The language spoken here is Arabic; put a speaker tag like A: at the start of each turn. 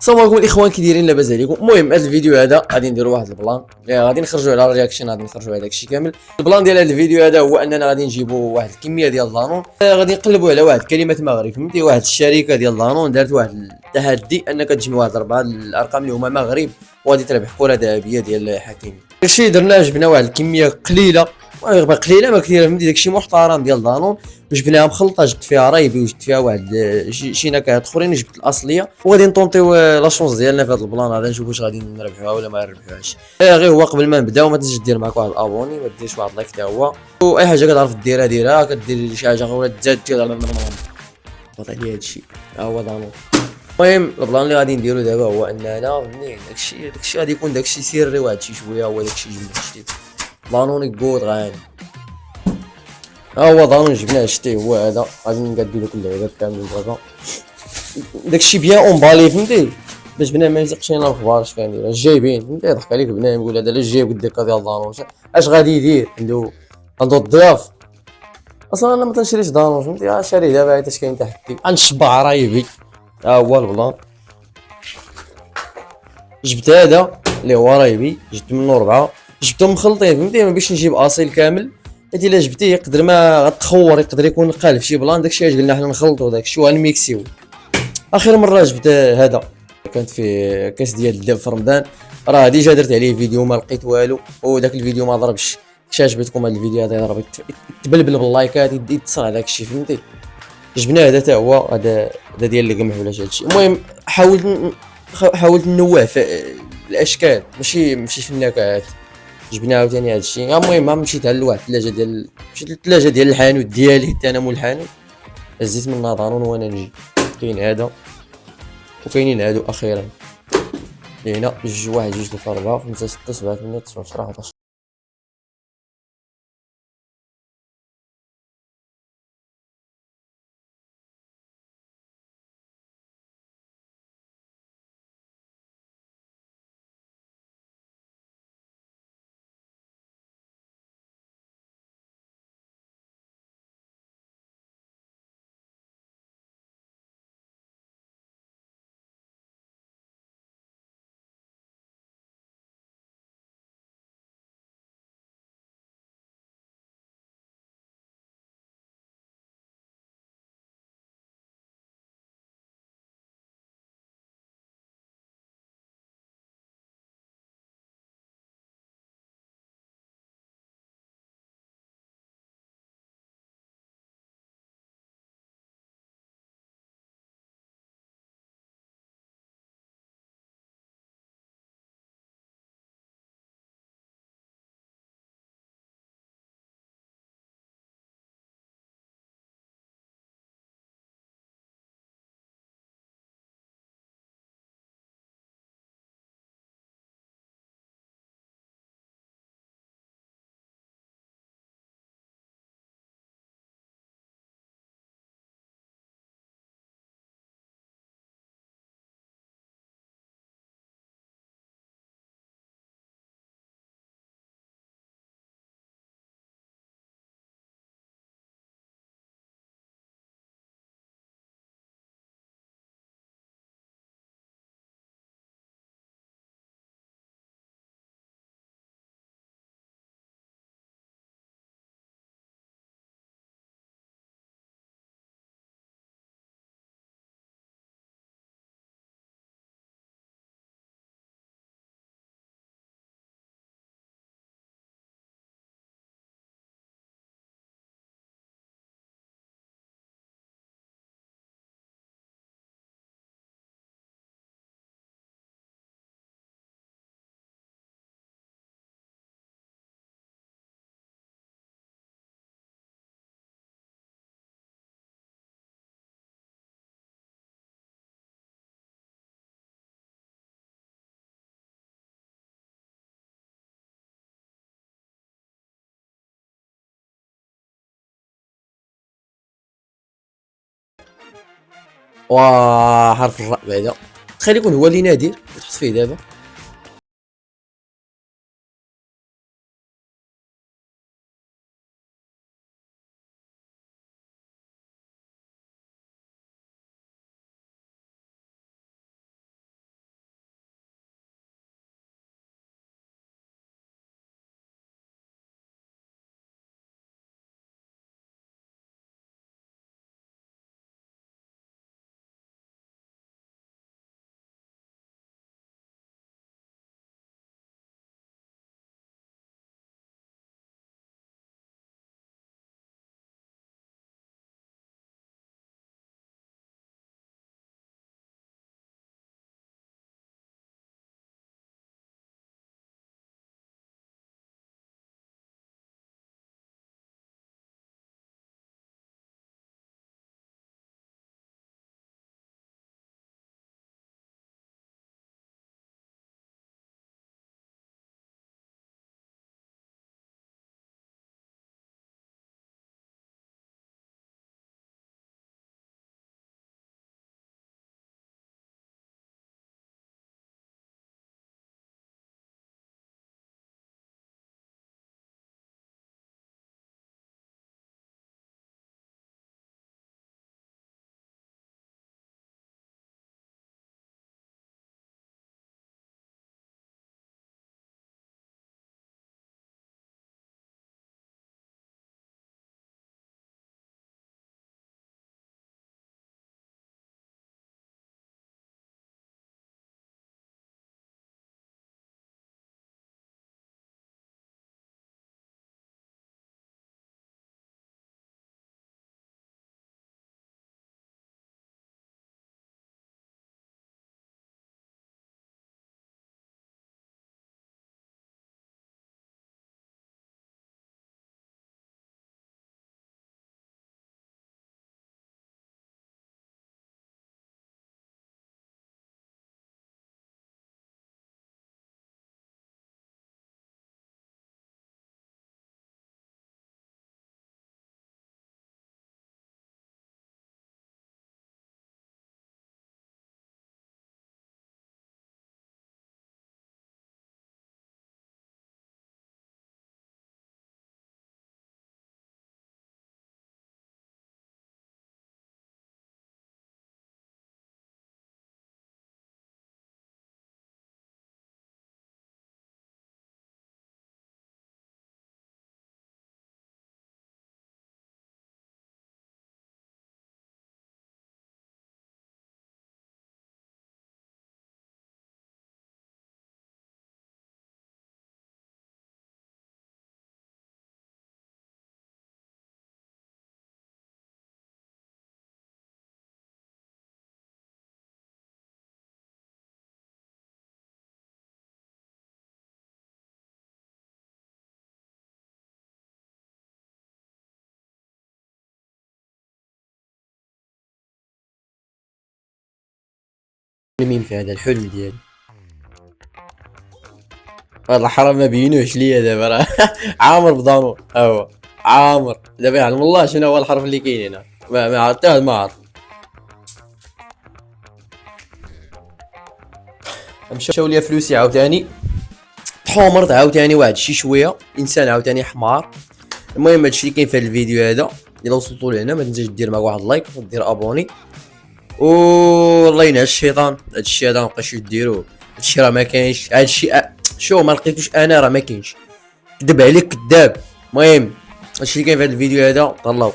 A: السلام عليكم الاخوان، كي دايرين؟ لاباس عليكم؟ المهم هذا الفيديو هذا غادي نديروا واحد البلان، غادي نخرجوا على رياكشن، غادي نخرجوا على داكشي كامل. البلان ديال هذا الفيديو هذا هو اننا غادي نجيبوا واحد الكميه ديال دانون، غادي نقلبوا على واحد كلمات مغرب، فهمتي؟ واحد الشركه ديال دانون دارت واحد التحدي انك تجمع واحد 4 الارقام اللي هما مغرب وغادي تربح كره ذهبيه ديال حكيمي. داكشي درناه، جبنا واحد الكميه قليله، قليله ما كثيره، فهمتي؟ داكشي محترم ديال دانون، جبناها مخلطه، جبت فيها رايبي وجبت فيها واحد شي نكهات اخرين، جبت الاصليه، وغادي نطونطيو لا شونس ديالنا في هذا البلان هذا، نشوفوا واش غادي نربحوها ولا ما نربحوهاش. غير هو قبل ما نبداو ما تنساش دير معاك واحد الابوني، ما ديرش واحد لايك حتى هو، واي حاجه كتعرف ديرها ديرها، كدير شي حاجه ولا تزاد بطل عليا هادشي. ها هو دانون. المهم البلان اللي غادي نديرو دابا هو اننا فهمتي داكشي غادي يكون داكشي سيري، واحد شي شويه هو داكشي جبنا شتي دانون يكود غاني. ها هو دانون جبناه شتي هو هذا، غادي نقادو دوك اللعيبات كاملين دابا، داكشي بيان اونبالي فهمتي، باش بنادم ما يثقش فينا الخبار اش كندير، اش جايبين فهمتي، يضحك عليك بنادم يقول هذا لا جايب قد الدكه ديال دانون، اش غادي يدير عنده الضياف. اصلا انا ما تنشريش دانون فهمتي، شاري دابا حيت اش كاين تحتي غنشبع رايبي. ها هو البلان، جبت هذا اللي هو رايبي، جبت منه 4، جبتهم مخلطين فهمتي، ما باش نجيب اصيل كامل، حيت الا جبتيه يقدر ما غتخور، يقدر يكون قال في شي بلان، داكشي اش قلنا حنا نخلطو داكشي وغنميكسيو. اخر مره جبت هذا كانت في كاس ديال الذهب في رمضان، راه ديجا درت عليه فيديو ما لقيت والو، وداك الفيديو ما ضربش. كش عجبتكم هاد الفيديو هذا؟ يضرب يتبلبل باللايكات، يتصل داك الشيء فهمتي. جبنا هذا حتى هو، هذا ديال القمح ولا شي هادشي. المهم حاولت ننوع في الاشكال، ماشي في النكهات. جبنا عاوتاني هادشي. المهم مشيت على واحد الثلاجه ديال الحانوت ديالي، حتى انا مول الحانوت، هزيت منها دانون وانا نجي. كاين هذا وكاينين هادو اخيرا، هنا جوج، واحد جوج ثلاثة 4 5 6 7 8 9 10 11. وحرف الراء بعدا، تخيل يكون هو اللي نادر وتحط فيه دابا. مين في هذا الحلم ديالي. والله حرام ما بينوش ليا دابا راه عامر بدانور هو عامر دابا يعلم الله شنو هو الحرف اللي كاين هنا. ما عرفت حتى ما عرف. مشاو ليا فلوسي عاوتاني، تحومرت عاوتاني واحد شي شويه، انسان عاوتاني حمار. المهم هادشي اللي كاين في هذا الفيديو هذا. الا وصلتوا لهنا ما تنساش دير معاك واحد لايك ودير ابوني، والله ينعس الشيطان. هادشي هذا مابقاش ديروه، هادشي راه ما كاينش. هادشي شو ما لقيتوش انا راه ما كاينش، كذب عليك كذاب. المهم هادشي اللي كاين في هذا الفيديو هذا، تهلاو.